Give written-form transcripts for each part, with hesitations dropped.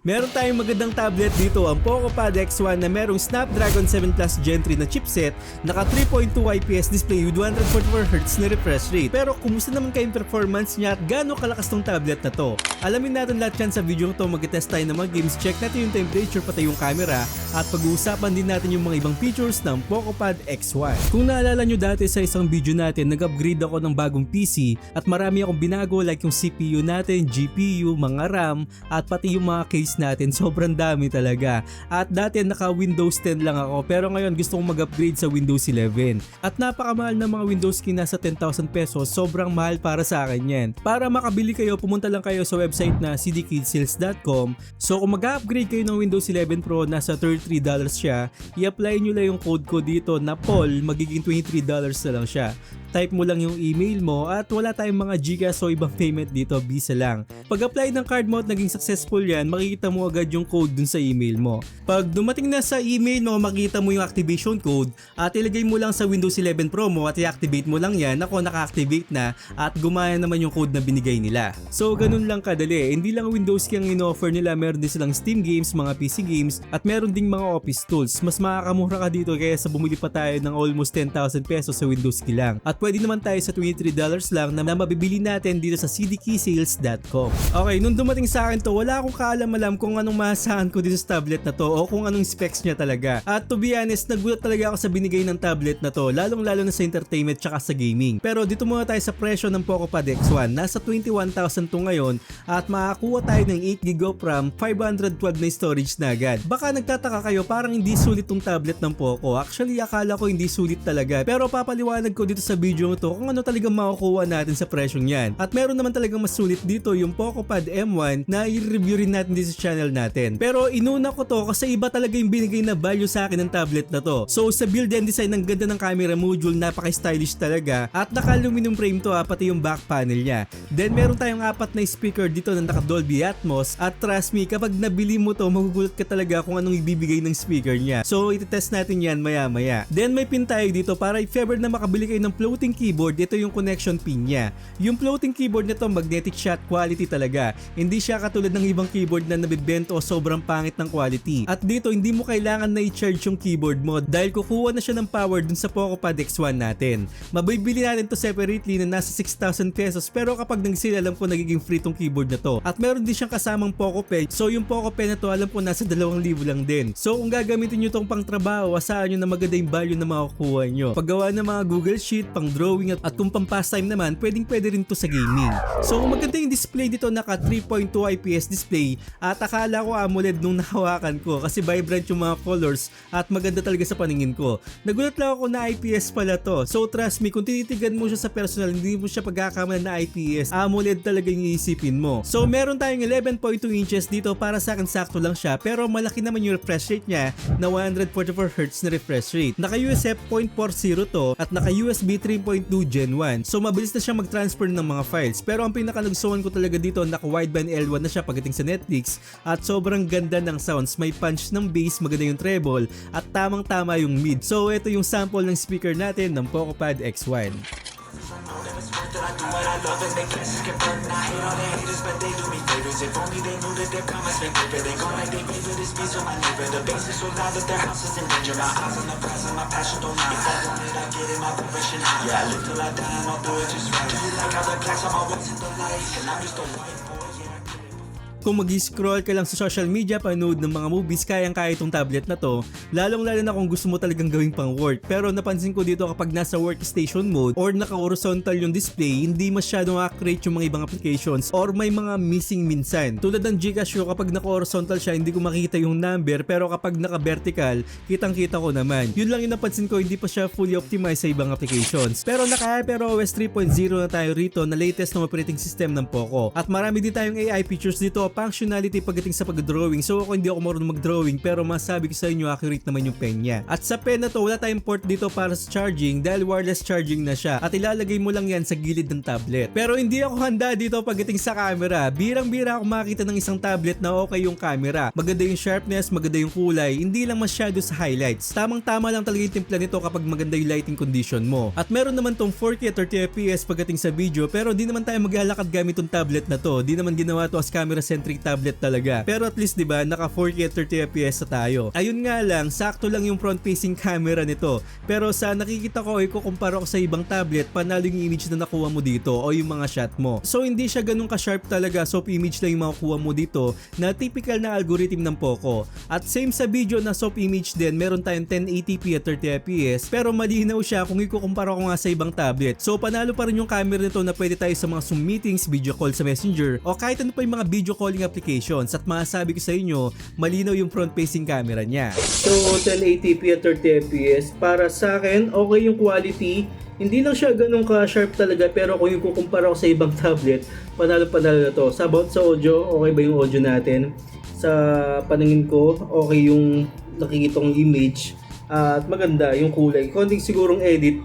Meron tayong magandang tablet dito, ang PocoPad X1 na merong Snapdragon 7 Plus Gen 3 na chipset, naka 3.2 IPS display with 144Hz na refresh rate. Pero kumusta naman kayong performance niya at gaano kalakas tong tablet na to? Alamin natin lahat yan sa video to. Mag-test tayo ng mga games, check natin yung temperature pati yung camera, at pag-uusapan din natin yung mga ibang features ng PocoPad X1. Kung naalala nyo dati sa isang video natin, nag-upgrade ako ng bagong PC at marami akong binago like yung CPU natin, GPU, mga RAM, at pati yung mga case natin. Sobrang dami talaga. At dati naka Windows 10 lang ako, pero ngayon gusto kong mag-upgrade sa Windows 11. At napakamahal ng mga Windows skin, nasa 10,000 pesos. Sobrang mahal para sa akin yan. Para makabili kayo, pumunta lang kayo sa website na cdkidsales.com. So kung mag-upgrade kayo ng Windows 11 Pro, nasa $33 siya. I-apply nyo lang yung code ko dito na Paul, magiging $23 na lang siya. Type mo lang yung email mo at wala tayong mga Gcash o ibang payment dito, Visa lang. Pag-apply ng card mo at naging successful yan, makikita mo agad yung code dun sa email mo. Pag dumating na sa email mo, makikita mo yung activation code at ilagay mo lang sa Windows 11 Pro mo at i-activate mo lang yan. Ako, naka-activate na at gumaya naman yung code na binigay nila. So ganun lang kadali. Hindi lang Windows kaya ang in-offer nila, meron din silang Steam games, mga PC games, at meron ding mga office tools. Mas makakamura ka dito kaya sa bumili pa tayo ng almost 10,000 pesos sa Windows Key lang. At pwede naman tayo sa $23 lang na mabibili natin dito sa cdkeysales.com. Okay, nung dumating sa akin to, wala akong kaalam-alam kung anong masasahan ko dito sa tablet na to o kung anong specs niya talaga. At to be honest, nagulat talaga ako sa binigay ng tablet na to, lalong-lalo na sa entertainment tsaka sa gaming. Pero dito muna tayo sa presyo ng PocoPad X1. Nasa 21,000 to ngayon at makakuha tayo ng 8GB of RAM, 512 na storage na agad. Baka nagtataka kayo, parang hindi sulit tong tablet ng Poco. Actually, akala ko hindi sulit talaga. Pero papaliwanag ko dito sa video to kung ano talagang makukuha natin sa presyong yan. At meron naman talagang mas sulit dito, yung PocoPad M1 na i-review rin natin dito sa channel natin. Pero inuna ko to kasi iba talaga yung binigay na value sa akin ng tablet na to. So sa build and design, ang ganda ng camera module, napaka-stylish talaga. At naka-aluminum frame to, pati yung back panel niya. Then meron tayong 4 na speaker dito na naka-Dolby Atmos. At trust me, kapag nabili mo to, magugulat ka talaga kung anong ibibigay ng speaker niya. So iti-test natin yan maya-maya. Then may pin tayo dito para if ever na makabili kayo ng floating keyboard, ito yung connection pin niya. Yung floating keyboard nito, magnetic shot quality talaga. Hindi siya katulad ng ibang keyboard na nabibento o sobrang pangit ng quality. At dito, hindi mo kailangan na i-charge yung keyboard mo dahil kukuha na siya ng power dun sa PocoPad X1 natin. Mabibili natin to separately na nasa 6,000 pesos, pero kapag nag-sale, alam ko nagiging free tong keyboard na to. At meron din siyang kasamang PocoPen. So yung PocoPen na to, alam ko nasa 2,000 lang din. So kung gagamitin nyo tong pang trabaho, asahan nyo na maganda yung value na makukuha nyo. Paggawa ng mga Google Sheet, pang drawing, at kung pang pastime naman, pwede rin to sa gaming. So maganda yung display dito, naka 3.2 IPS display at akala ko AMOLED nung nahawakan ko kasi vibrant yung mga colors at maganda talaga sa paningin ko. Nagulat lang ako na IPS pala to. So trust me, kung tinitigan mo siya sa personal, hindi mo siya pagkakamalan na IPS, AMOLED talaga yung iisipin mo. So meron tayong 11.2 inches dito, para sa akin sakto lang siya, pero malaki naman yung refresh rate niya na 144Hz na refresh rate. Naka USF 0.40 to at naka USB 3.2 Gen 1. So mabilis na siya mag-transfer ng mga files. Pero ang pinaka-nagsuhan ko talaga dito, naka wideband L1 na siya pagdating sa Netflix at sobrang ganda ng sounds. May punch ng bass, maganda yung treble at tamang-tama yung mid. So ito yung sample ng speaker natin ng PocoPad X1. Kung mag-scroll ka lang sa social media, panood ng mga movies, kayang-kaya itong tablet na to, lalong-lalo na kung gusto mo talagang gawing pang work. Pero napansin ko dito, kapag nasa workstation mode or naka-horizontal yung display, hindi masyadong accurate yung mga ibang applications or may mga missing minsan. Tulad ng Gcash, kapag naka-horizontal siya, hindi ko makita yung number, pero kapag naka-vertical, kitang-kita ko naman. Yun lang yung napansin ko, hindi pa siya fully optimized sa ibang applications. Pero naka-HyperOS 3.0 na tayo rito, na latest na operating system ng Poco. At marami din tayong AI features dito, functionality pagdating sa pag-drawing. So ako, hindi ako marunong mag-drawing, pero masabi ko sa inyo, accurate naman yung pen niya. At sa pen na to, wala tayong port dito para sa charging dahil wireless charging na siya at ilalagay mo lang yan sa gilid ng tablet. Pero hindi ako handa dito pagdating sa camera. Birang-bira ako makita ng isang tablet na okay yung camera. Maganda yung sharpness, maganda yung kulay, hindi lang masyado sa highlights. Tamang-tama lang talaga yung timpla nito kapag maganda yung lighting condition mo. At meron naman tong 4K at 30 FPS pagdating sa video, pero di naman tayo maglalakad gamit tong tablet na to. Di naman ginawa to as camera center Gen 3 tablet talaga. Pero at least 'di ba, naka 4K at 30fps na tayo. Ayun nga lang, sakto lang yung front facing camera nito. Pero sa nakikita ko, ikukumpara ko sa ibang tablet, panalo yung image na nakuha mo dito o yung mga shot mo. So hindi siya ganun ka-sharp talaga, soft image lang yung makukuha mo dito na typical na algorithm ng Poco. At same sa video na soft image din, meron tayong 1080p at 30fps, pero malinaw siya kung ikukumpara ko nga sa ibang tablet. So panalo pa rin yung camera nito na pwede tayo sa mga Zoom meetings, video call sa Messenger o kahit ano pa yung mga video calling applications. At masasabi ko sa inyo, malinaw yung front facing camera niya. So 1080p at 30fps, para sa akin okay yung quality. Hindi lang siya ganun ka-sharp talaga, pero kung yung kukumpara ko sa ibang tablet, panalo-panalo na to. Sa about sa audio, okay ba yung audio natin? Sa paningin ko, okay yung nakikitong image at maganda yung kulay. Konting sigurong edit,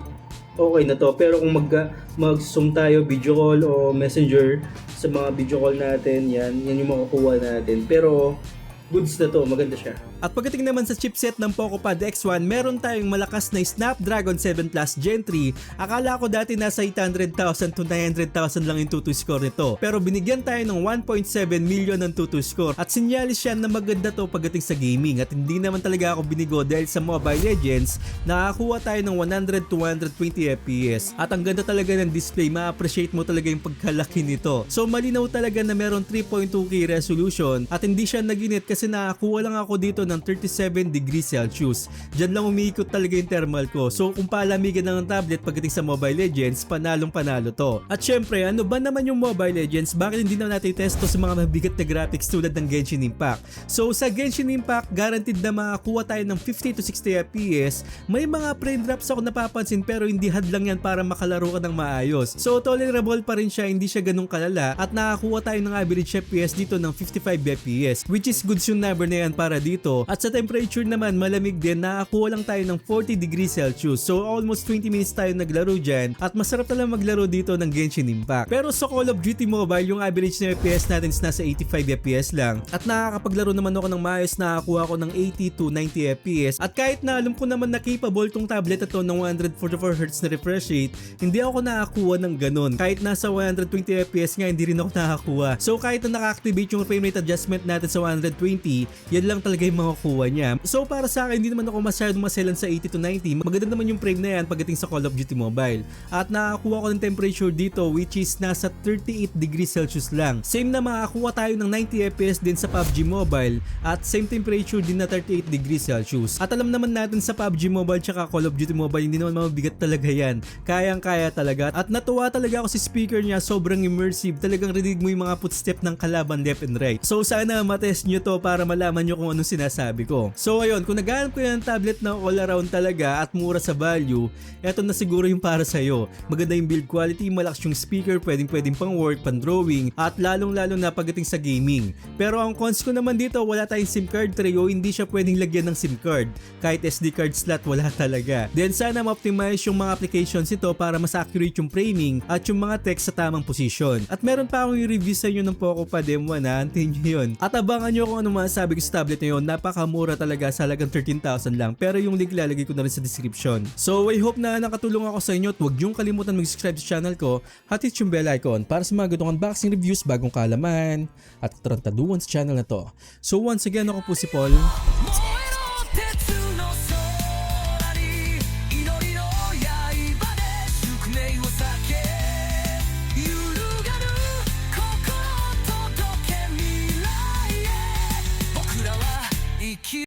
okay na to. Pero kung mag-zoom tayo, video call o messenger, sa mga video call natin, yan yung makukuha natin. Pero goods na to, maganda siya. At pagdating naman sa chipset ng Poco Pad X1, meron tayong malakas na Snapdragon 7 Plus Gen 3. Akala ko dati nasa 800,000 to 900,000 lang yung Tutu score nito. Pero binigyan tayo ng 1.7 million ng Tutu score. At sinyalis siya na maganda to pagdating sa gaming. At hindi naman talaga ako binigo dahil sa Mobile Legends, nakakuha tayo ng 100 to 120 FPS. At ang ganda talaga ng display, ma-appreciate mo talaga yung pagkalaki nito. So malinaw talaga na meron 3.2K resolution at hindi siya naginit kasi nakakuha lang ako dito ng 37 degrees Celsius. Diyan lang umiikot talaga yung thermal ko. So kung palamigan ng tablet pagdating sa Mobile Legends, panalong panalo to. At syempre, ano ba naman yung Mobile Legends? Bakit hindi na natin testo sa mga mabigat na graphics tulad ng Genshin Impact? So sa Genshin Impact, guaranteed na makakuha tayo ng 50 to 60 FPS. May mga frame drops ako napapansin pero hindi hadlang yan para makalaro ka ng maayos. So tolerable pa rin siya, hindi siya ganun kalala at nakakuha tayo ng average FPS dito ng 55 FPS, which is good yung number na yan para dito. At sa temperature naman, malamig din, nakakuha lang tayo ng 40 degrees Celsius. So almost 20 minutes tayo naglaro dyan at masarap talaga maglaro dito ng Genshin Impact. Pero sa Call of Duty Mobile, yung average na FPS natin is nasa 85 FPS lang at nakakapaglaro naman ako ng maayos, nakakuha ako ng 80 to 90 FPS. At kahit na alam ko naman na capable tong tablet ito ng 144Hz na refresh rate, hindi ako nakakuha ng ganun. Kahit nasa 120 FPS nga, hindi rin ako nakakuha. So kahit na naka-activate yung frame rate adjustment natin sa 120, yan lang talaga yung makukuha niya. So para sa akin, hindi naman ako masyadong maselan sa 80 to 90. Maganda naman yung frame na yan pagdating sa Call of Duty Mobile. At nakakuha ko ng temperature dito which is nasa 38 degrees Celsius lang. Same na makakuha tayo ng 90 FPS din sa PUBG Mobile at same temperature din na 38 degrees Celsius. At alam naman natin sa PUBG Mobile tsaka Call of Duty Mobile, hindi naman mabigat talaga yan. Kayang-kaya talaga. At natuwa talaga ako sa speaker niya, sobrang immersive. Talagang rinig mo yung mga footstep ng kalaban left and right. So sana matest nyo to para malaman nyo kung anong sinasabi ko. So ayun, kung naghahanap ko ng tablet na all around talaga at mura sa value, eto na siguro yung para sa'yo. Maganda yung build quality, malakas yung speaker, pwedeng pang work, pang drawing, at lalong na pagdating sa gaming. Pero ang cons ko naman dito, wala tayong SIM card tray o hindi siya pwedeng lagyan ng SIM card. Kahit SD card slot, wala talaga. Then sana ma-optimize yung mga applications ito para mas accurate yung framing at yung mga text sa tamang position. At meron pa akong i-review sa inyo ng Poco Pad M1 na, antayin nyo yun. At abangan nyo kung ano masasabi ko sa tablet na yun, napakamura talaga sa halagang 13,000 lang, pero yung link lalagay ko na rin sa description. So I hope na nakatulong ako sa inyo at huwag niyong kalimutan mag-subscribe sa channel ko at hit yung bell icon para sa mga ganitong unboxing reviews, bagong kaalaman at tarantaduan sa channel na to. So once again, ako po si Paul.